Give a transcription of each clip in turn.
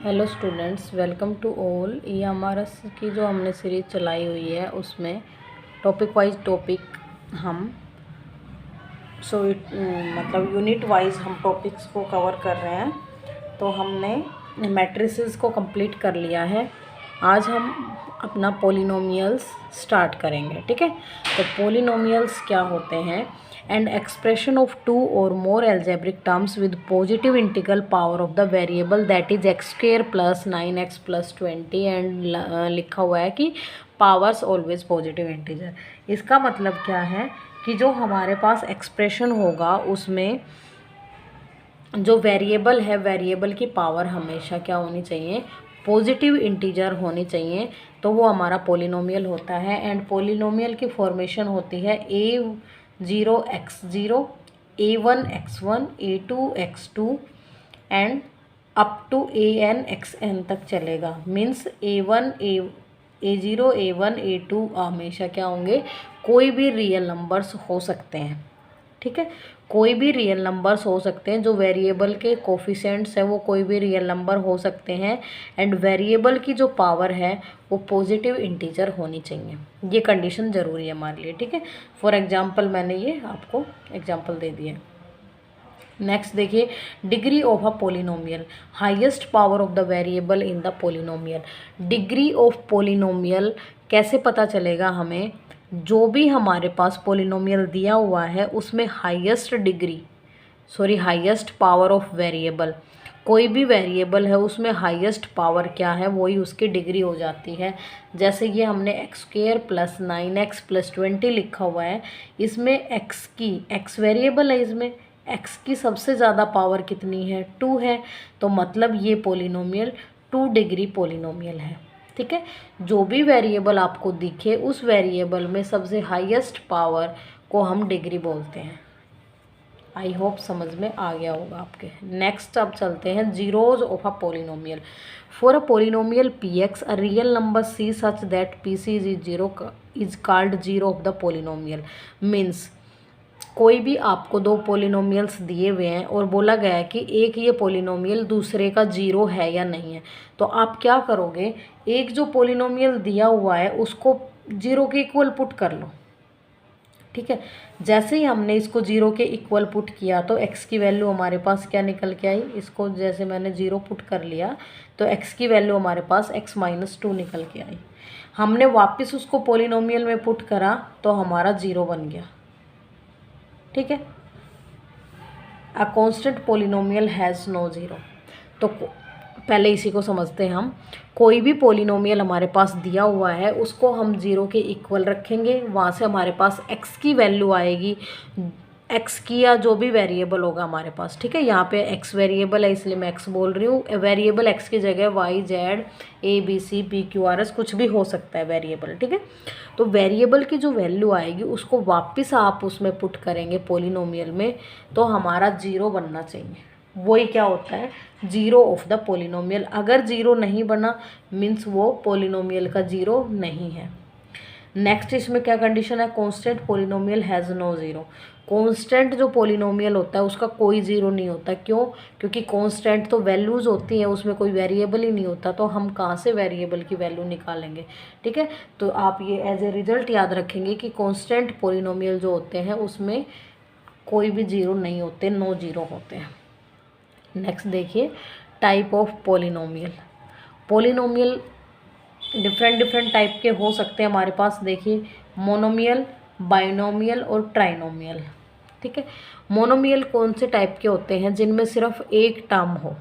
Hello students, welcome to all. ये हमारा की जो हमने सीरीज चलाई हुई है उसमें टॉपिक वाइज टॉपिक हम मतलब यूनिट वाइज हम टॉपिक्स को कवर कर रहे हैं। तो हमने मैट्रिसेस को कंप्लीट कर लिया है। आज हम अपना पॉलिनोमियल्स स्टार्ट करेंगे। ठीक है, तो पॉलिनोमियल्स क्या होते हैं? एंड एक्सप्रेशन ऑफ टू और more algebraic terms with positive integral power of the variable that is x square plus 9x plus 20 and लिखा हुआ है कि पावर्स ऑलवेज पॉजिटिव इंटीजर। इसका मतलब क्या है कि जो हमारे पास एक्सप्रेशन होगा उसमें जो वेरिएबल है, वेरिएबल की पावर हमेशा क्या होनी चाहिए? पॉजिटिव इंटीजर होनी चाहिए, तो वो हमारा पॉलिनोमियल होता है। एंड पॉलिनोमियल की फॉर्मेशन होती है a0x0, a1x1, a2x2 and up to an तक चलेगा। मीन्स a0 a1 a2 हमेशा क्या होंगे? कोई भी रियल नंबर्स हो सकते हैं। ठीक है, कोई भी रियल नंबर्स हो सकते हैं। जो वेरिएबल के कोफिशिएंट्स है वो कोई भी रियल नंबर हो सकते हैं। एंड वेरिएबल की जो पावर है वो पॉजिटिव इंटीजर होनी चाहिए। ये कंडीशन ज़रूरी है हमारे लिए। ठीक है, फॉर एग्जांपल मैंने ये आपको एग्जांपल दे दिया। नेक्स्ट देखिए, degree of a polynomial, highest power of the variable in the polynomial. Degree of polynomial कैसे पता चलेगा हमें? जो भी हमारे पास पोलिनोमियल दिया हुआ है उसमें हाईएस्ट पावर ऑफ वेरिएबल, कोई भी वेरिएबल है उसमें हाईएस्ट पावर क्या है? वही उसकी डिग्री हो जाती है। जैसे ये हमने x square plus 9x plus 20 लिखा हुआ है। इसमें एक्स वेरिएबल है, इसमें एक्स की सबसे ज़्यादा पावर कितनी है? 2 है। तो मतलब ये पोलिनोमियल 2 डिग्री पोलिनोमियल है। ठीक है, जो भी वेरिएबल आपको दिखे उस वेरिएबल में सबसे हाईएस्ट पावर को हम डिग्री बोलते हैं। आई होप समझ में आ गया होगा आपके। नेक्स्ट अब चलते हैं zeros of a polynomial. For a polynomial p x a real number c such that p c is zero is called zero of the polynomial. Means कोई भी आपको दो पोलिनोमियल्स दिए हुए हैं और बोला गया है कि एक ये पोलिनोमियल दूसरे का जीरो है या नहीं है, तो आप क्या करोगे? एक जो पोलिनोमियल दिया हुआ है उसको जीरो के इक्वल पुट कर लो। ठीक है, जैसे ही हमने इसको जीरो के इक्वल पुट किया तो एक्स की वैल्यू हमारे पास क्या निकल के आई? इसको जैसे मैंने जीरो पुट कर लिया तो एक्स की वैल्यू हमारे पास x-2 निकल के आई। हमने वापस उसको पोलिनोमियल में पुट करा तो हमारा जीरो बन गया। ठीक है, a constant polynomial has no zero. तो पहले इसी को समझते हैं हम। कोई भी पोलिनोमियल हमारे पास दिया हुआ है उसको हम ज़ीरो के इक्वल रखेंगे, वहाँ से हमारे पास एक्स की वैल्यू आएगी, एक्स की या जो भी वेरिएबल होगा हमारे पास। ठीक है, यहाँ पे एक्स वेरिएबल है इसलिए मैं एक्स बोल रही हूँ। वेरिएबल एक्स की जगह y z a b c p q r s कुछ भी हो सकता है वेरिएबल। ठीक है, तो वेरिएबल की जो वैल्यू आएगी उसको वापस आप उसमें पुट करेंगे पोलिनोमियल में, तो हमारा जीरो बनना चाहिए। वही क्या होता है? Zero of the polynomial. अगर जीरो नहीं बना मीन्स वो पोलिनोमियल का जीरो नहीं है। नेक्स्ट इसमें क्या कंडीशन है? Constant polynomial has no zero. Constant जो पोलिनोमियल होता है उसका कोई ज़ीरो नहीं होता। क्यों? क्योंकि कांस्टेंट तो वैल्यूज़ होती हैं, उसमें कोई वेरिएबल ही नहीं होता, तो हम कहाँ से वेरिएबल की वैल्यू निकालेंगे? ठीक है, तो आप ये एज ए रिजल्ट याद रखेंगे कि कांस्टेंट पोलिनोमियल जो होते हैं उसमें कोई भी ज़ीरो नहीं होते, नो ज़ीरो होते हैं। नेक्स्ट देखिए, type of polynomial. Polynomial different type के हो सकते हैं हमारे पास। देखिए, मोनोमियल, बाइनोमियल और ट्राइनोमियल। ठीक है, मोनोमियल कौन से टाइप के होते हैं? जिनमें सिर्फ एक टर्म हो।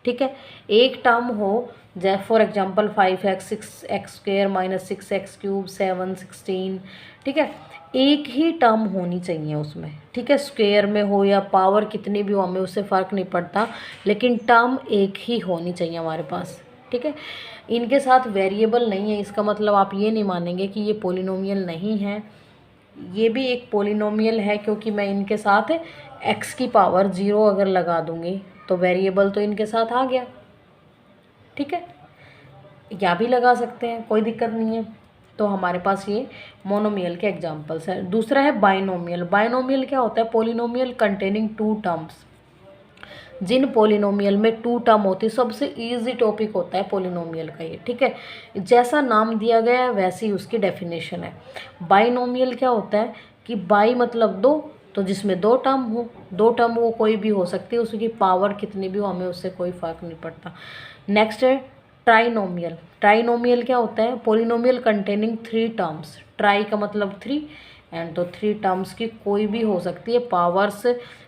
ठीक है, एक टर्म हो, जैसे for example 5x 6x square minus 6x cube 7 16। ठीक है, एक ही टर्म होनी चाहिए उसमें। ठीक है, स्क्वायर में हो या पावर कितनी भी हो हमें उससे फ़र्क नहीं पड़ता, लेकिन टर्म एक ही होनी चाहिए हमारे पास। ठीक है, इनके साथ वेरिएबल नहीं है, इसका मतलब आप ये नहीं मानेंगे कि ये पोलिनोमियल नहीं है। ये भी एक पोलिनोमियल है क्योंकि मैं इनके साथ एक्स की पावर ज़ीरो अगर लगा दूंगी तो वेरिएबल तो इनके साथ आ गया। ठीक है, या भी लगा सकते हैं, कोई दिक्कत नहीं है। तो हमारे पास ये मोनोमियल के एग्जांपल्स हैं। दूसरा है बाइनोमियल। बाइनोमियल क्या होता है? Polynomial containing two terms. जिन पोलिनोमियल में 2 टर्म होती है, सबसे इजी टॉपिक होता है पोलिनोमियल का ये, ठीक है। जैसा नाम दिया गया है वैसी ही उसकी डेफिनेशन है। बाइनोमियल क्या होता है कि बाई मतलब 2, तो जिसमें 2 टर्म हो, 2 टर्म वो कोई भी हो सकती है, उसकी पावर कितनी भी हो हमें उससे कोई फ़र्क नहीं पड़ता। नेक्स्ट है ट्राइनोमियल। ट्राइनोमियल क्या होता है, पोलिनोमियल कंटेनिंग 3 टर्म्स। ट्राई का मतलब 3 एंड तो 3 टर्म्स की कोई भी हो सकती है, पावर्स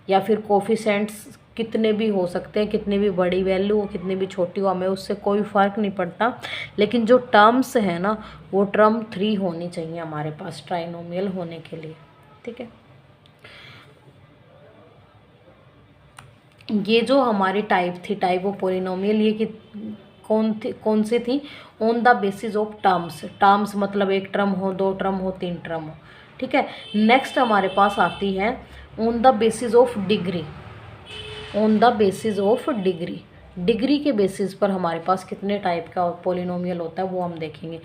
या फिर कोफिशेंट्स कितने भी हो सकते हैं, कितनी भी बड़ी वैल्यू हो कितनी भी छोटी हो हमें उससे कोई फ़र्क नहीं पड़ता, लेकिन जो टर्म्स है ना वो टर्म 3 होनी चाहिए हमारे पास ट्राइनोमियल होने के लिए, ठीक है। ये जो हमारी टाइप थी, टाइप ऑफ पोलिनोमियल, ये कि कौन सी थी, on the basis of terms. Terms मतलब 1 टर्म हो, 2 टर्म हो, 3 टर्म हो, ठीक है। नेक्स्ट हमारे पास आती है on the basis of degree. On the basis of degree, degree के बेसिस पर हमारे पास कितने टाइप का पोलिनोमियल होता है वो हम देखेंगे।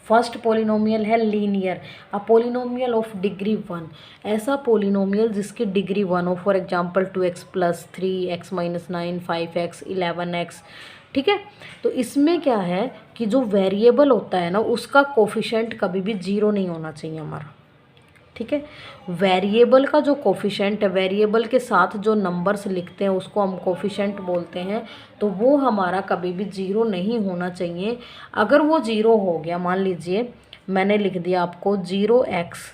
फर्स्ट पोलिनोमियल है linear, a polynomial of degree 1। ऐसा पोलिनोमियल जिसकी डिग्री 1 हो, for example 2x + 3x - 9 5x 11x, ठीक है। तो इसमें क्या है कि जो वेरिएबल होता है ना उसका कोफिशिएंट कभी भी 0 नहीं होना चाहिए हमारा, ठीक है। वेरिएबल का जो कोफिशिएंट है, वेरिएबल के साथ जो नंबर्स लिखते हैं उसको हम कोफिशिएंट बोलते हैं, तो वो हमारा कभी भी 0 नहीं होना चाहिए। अगर वो 0 हो गया, मान लीजिए मैंने लिख दिया आपको 0x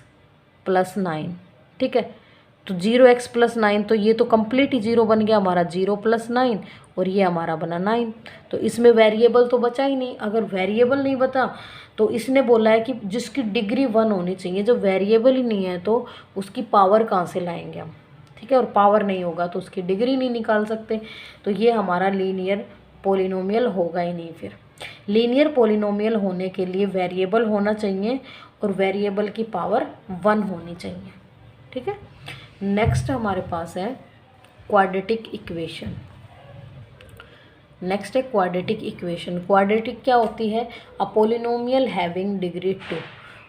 + 9, ठीक है, तो 0x + 9 तो ये तो कंप्लीट ही 0 बन गया हमारा, 0 + 9 और ये हमारा बना 9। तो इसमें वेरिएबल तो बचा ही नहीं। अगर वेरिएबल नहीं बता तो इसने बोला है कि जिसकी डिग्री 1 होनी चाहिए, जो वेरिएबल ही नहीं है तो उसकी पावर कहाँ से लाएंगे हम, ठीक है। और पावर नहीं होगा तो उसकी डिग्री नहीं निकाल सकते, तो ये हमारा लीनियर पोलिनोमियल होगा ही नहीं। फिर लीनियर पोलिनोमियल होने के लिए वेरिएबल होना चाहिए और वेरिएबल की पावर 1 होनी चाहिए, ठीक है। नेक्स्ट हमारे पास है क्वाड्रेटिक इक्वेशन। नेक्स्ट है क्वाड्रेटिक इक्वेशन। क्वाड्रेटिक क्या होती है, अ पोलिनोमियल हैविंग डिग्री 2।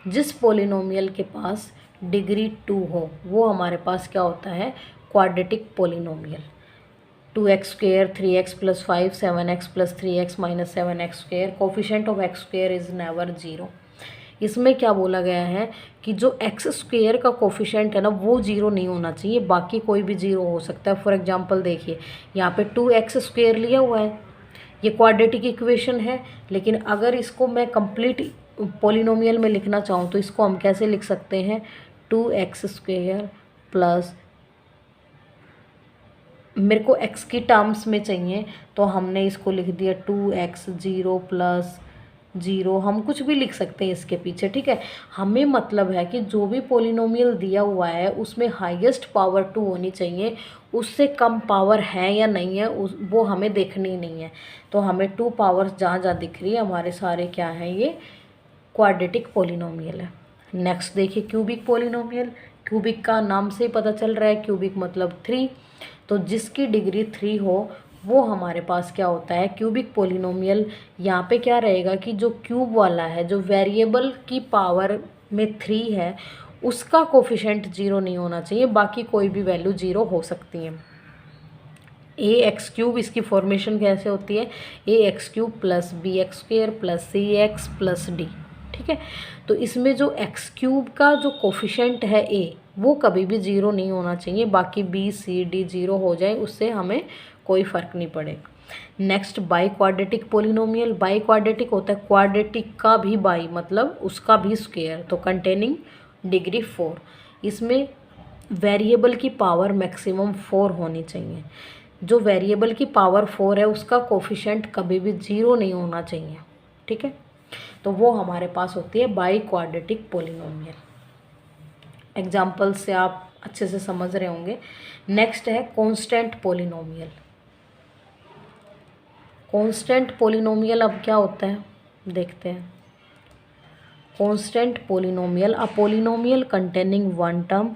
जिस पोलिनोमियल के पास डिग्री 2 हो वो हमारे पास क्या होता है, quadratic polynomial. 2x² 3x + 5 7x + 3x - 7x², coefficient of x² is never 0। इसमें क्या बोला गया है कि जो x² का कोफिशिएंट है ना वो 0 नहीं होना चाहिए, बाकी कोई भी 0 हो सकता है। फॉर एग्जांपल देखिए यहाँ पे 2x² लिया हुआ है, ये क्वाड्रेटिक इक्वेशन है, लेकिन अगर इसको मैं कंप्लीट पोलिनोमियल में लिखना चाहूँ तो इसको हम कैसे लिख सकते हैं, 2x² प्लस, मेरे को x की टर्म्स में चाहिए तो हमने इसको लिख दिया 2x 0 + 0, हम कुछ भी लिख सकते हैं इसके पीछे, ठीक है। हमें मतलब है कि जो भी पोलिनोमियल दिया हुआ है उसमें हाईएस्ट पावर 2 होनी चाहिए, उससे कम पावर है या नहीं है वो हमें देखनी नहीं है। तो हमें 2 पावर्स जहाँ जहाँ दिख रही है हमारे सारे क्या हैं, ये क्वाड्रेटिक पोलिनोमियल है। नेक्स्ट देखिए क्यूबिक पोलिनोमियल। क्यूबिक का नाम से ही पता चल रहा है, क्यूबिक मतलब 3, तो जिसकी डिग्री 3 हो वो हमारे पास क्या होता है, क्यूबिक पोलिनोमियल। यहाँ पे क्या रहेगा कि जो क्यूब वाला है, जो वेरिएबल की पावर में 3 है उसका कोफिशिएंट 0 नहीं होना चाहिए, बाकी कोई भी वैल्यू 0 हो सकती है। ax³ इसकी फॉर्मेशन कैसे होती है, ax³ + bx² + cx + d, ठीक है। तो इसमें जो x³ का जो कोफिशिएंट है a वो कभी भी 0 नहीं होना चाहिए, बाकी b c d 0 हो जाए उससे हमें कोई फ़र्क नहीं पड़ेगा। Next by quadratic polynomial. By quadratic होता है क्वाड्रेटिक का भी बाई मतलब उसका भी स्क्वायर, तो कंटेनिंग डिग्री 4। इसमें वेरिएबल की पावर मैक्सिमम 4 होनी चाहिए। जो वेरिएबल की पावर 4 है उसका कोफिशिएंट कभी भी 0 नहीं होना चाहिए, ठीक है। तो वो हमारे पास होती है बाई क्वाड्रेटिक पोलिनोमियल। एग्जाम्पल से आप अच्छे से समझ रहे होंगे। नेक्स्ट है कांस्टेंट पोलिनोमियल। कांस्टेंट पोलिनोमियल अब क्या होता है देखते हैं। Constant polynomial, a polynomial containing one term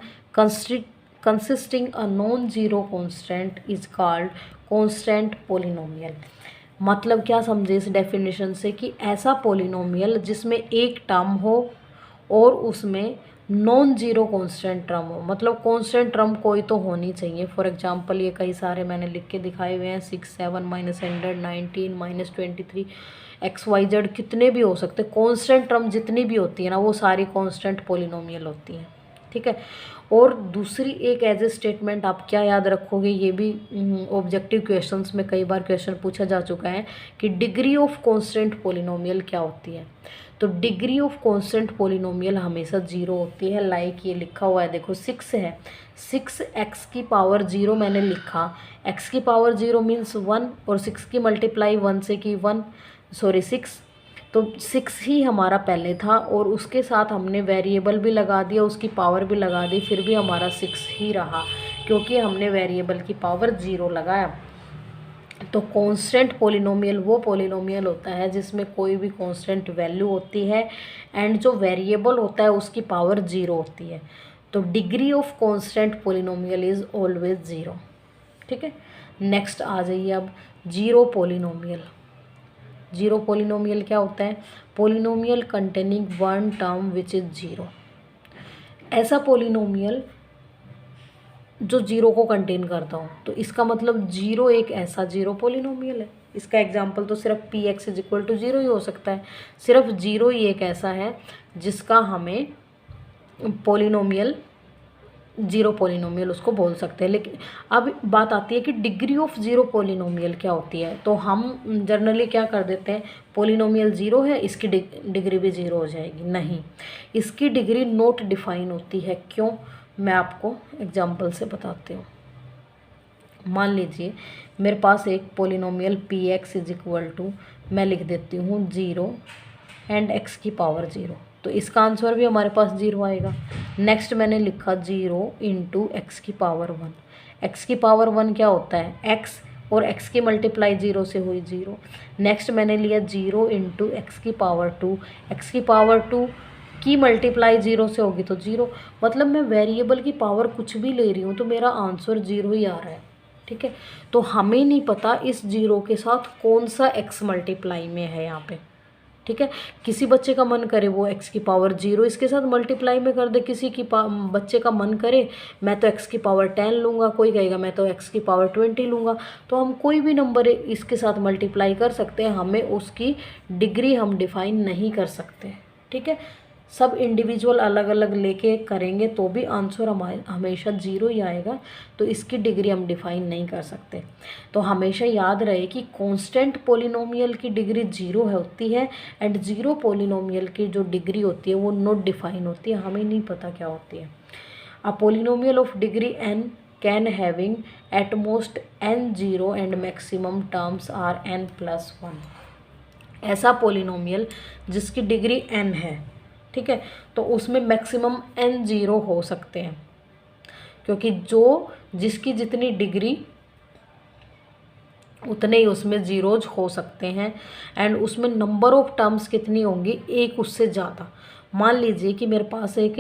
consisting a non-zero constant is called constant polynomial। मतलब क्या समझे इस डेफिनेशन से कि ऐसा पोलिनोमियल जिसमें एक टर्म हो और उसमें नॉन जीरो कांस्टेंट टर्म हो, मतलब कांस्टेंट टर्म कोई तो होनी चाहिए। फॉर एग्जांपल ये कई सारे मैंने लिख के दिखाए हुए हैं, 6 7 -100 19 -23 XYZ कितने भी हो सकते। कांस्टेंट टर्म जितनी भी होती है ना वो सारी कांस्टेंट पोलिनोमियल होती हैं, ठीक है। और दूसरी एक एज ए स्टेटमेंट आप क्या याद रखोगे, ये भी ऑब्जेक्टिव क्वेश्चंस में कई बार क्वेश्चन पूछा जा चुका है कि डिग्री ऑफ कांस्टेंट पोलिनोमियल क्या होती है। तो डिग्री ऑफ कांस्टेंट पोलिनोमियल हमेशा 0 होती है। लाइक ये लिखा हुआ है, देखो 6 है, 6 x की पावर 0 मैंने लिखा, x की पावर 0 मीन्स 1 और 6 की मल्टीप्लाई 1 से की 6, तो 6 ही हमारा पहले था और उसके साथ हमने वेरिएबल भी लगा दिया, उसकी पावर भी लगा दी, फिर भी हमारा 6 ही रहा क्योंकि हमने वेरिएबल की पावर 0 लगाया। तो कांस्टेंट पोलिनोमियल वो पोलिनोमियल होता है जिसमें कोई भी कांस्टेंट वैल्यू होती है एंड जो वेरिएबल होता है उसकी पावर 0 होती है। तो degree of constant polynomial is always 0, ठीक है। नेक्स्ट आ जाइए अब जीरो पोलिनोमियल। जीरो पोलिनोमियल क्या होता है, polynomial containing one term which is 0। ऐसा पोलिनोमियल जो 0 को कंटेन करता हो, तो इसका मतलब 0 एक ऐसा जीरो पोलिनोमियल है। इसका एग्जांपल तो सिर्फ px इज इक्वल टू 0 ही हो सकता है। सिर्फ 0 ही एक ऐसा है जिसका हमें पोलिनोमियल, जीरो पोलिनोमियल उसको बोल सकते हैं। लेकिन अब बात आती है कि डिग्री ऑफ जीरो पोलिनोमियल क्या होती है। तो हम जनरली क्या कर देते हैं, पोलिनोमियल 0 है, इसकी डिग्री भी 0 हो जाएगी। नहीं, इसकी डिग्री नॉट डिफाइन होती है। क्यों, मैं आपको एग्जांपल से बताती हूँ। मान लीजिए मेरे पास एक polynomial px is equal to, मैं लिख देती हूँ 0 एंड x की पावर 0, तो इसका आंसर भी हमारे पास 0 आएगा। नेक्स्ट मैंने लिखा 0 इंटू एक्स की पावर 1। एक्स की पावर 1 क्या होता है, x, और x की मल्टीप्लाई 0 से हुई 0। नेक्स्ट मैंने लिया 0 इंटू एक्स की पावर 2। एक्स की पावर 2 की मल्टीप्लाई 0 से होगी तो 0। मतलब मैं वेरिएबल की पावर कुछ भी ले रही हूँ तो मेरा आंसर 0 ही आ रहा है, ठीक है। तो हमें नहीं पता इस 0 के साथ कौन सा x मल्टीप्लाई में है यहाँ पे, ठीक है। किसी बच्चे का मन करे वो x की पावर 0 इसके साथ मल्टीप्लाई में कर दे, किसी की बच्चे का मन करे मैं तो x की पावर 10 लूँगा, कोई कहेगा मैं तो x की पावर 20 लूँगा। तो हम कोई भी नंबर इसके साथ मल्टीप्लाई कर सकते हैं, हमें उसकी डिग्री हम डिफाइन नहीं कर सकते, ठीक है। सब इंडिविजुअल अलग अलग लेके करेंगे तो भी आंसर हमेशा 0 ही आएगा। तो इसकी डिग्री हम डिफाइन नहीं कर सकते। तो हमेशा याद रहे कि कांस्टेंट पोलिनोमियल की डिग्री 0 होती है एंड जीरो पोलिनोमियल की जो डिग्री होती है वो नॉट डिफाइन होती है, हमें नहीं पता क्या होती है। A polynomial of degree n can having at most n 0 and maximum terms are n+1। ऐसा पोलिनोमियल जिसकी डिग्री n है, ठीक है, तो उसमें मैक्सिमम n 0 हो सकते हैं, क्योंकि जिसकी जितनी डिग्री उतने ही उसमें जीरोज हो सकते हैं एंड उसमें नंबर ऑफ टर्म्स कितनी होंगी, एक उससे ज़्यादा। मान लीजिए कि मेरे पास एक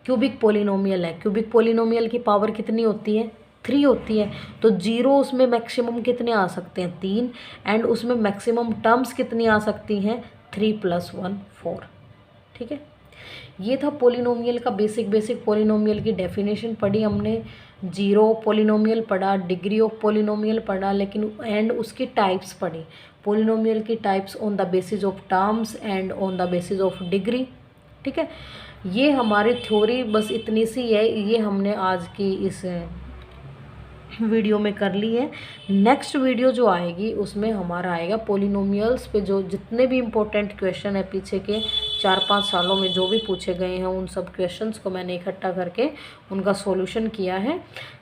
क्यूबिक पोलिनोमियल है, क्यूबिक पोलिनोमियल की पावर कितनी होती है, 3 होती है। तो 0 उसमें मैक्सिमम कितने आ सकते हैं, 3, एंड उसमें मैक्सिमम टर्म्स कितनी आ सकती हैं, 3 + 1 4, ठीक है। ये था पोलिनोमियल का बेसिक पोलिनोमियल की डेफिनेशन पढ़ी हमने, जीरो पोलिनोमियल पढ़ा, डिग्री ऑफ पोलिनोमियल पढ़ा, लेकिन एंड उसकी टाइप्स पढ़ी, पोलिनोमियल की types on the basis of terms and on the basis of degree, ठीक है। ये हमारी थ्योरी बस इतनी सी है, ये हमने आज की इस वीडियो में कर ली है। नेक्स्ट वीडियो जो आएगी उसमें हमारा आएगा पोलिनोमियल्स पे जो जितने भी इम्पोर्टेंट क्वेश्चन है पीछे के 4-5 सालों में जो भी पूछे गए हैं उन सब क्वेश्चंस को मैंने इकट्ठा करके उनका सॉल्यूशन किया है।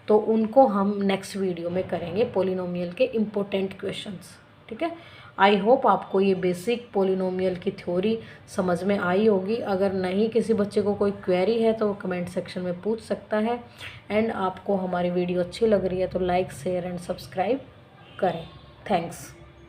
तो उनको हम नेक्स्ट वीडियो में करेंगे, पोलिनोमियल के इम्पोर्टेंट क्वेश्चंस, ठीक है। आई होप आपको ये बेसिक पोलिनोमियल की थ्योरी समझ में आई होगी। अगर नहीं किसी बच्चे को कोई क्वेरी है तो वो कमेंट सेक्शन में पूछ सकता है। एंड आपको हमारी वीडियो अच्छी लग रही है तो लाइक शेयर एंड सब्सक्राइब करें। थैंक्स।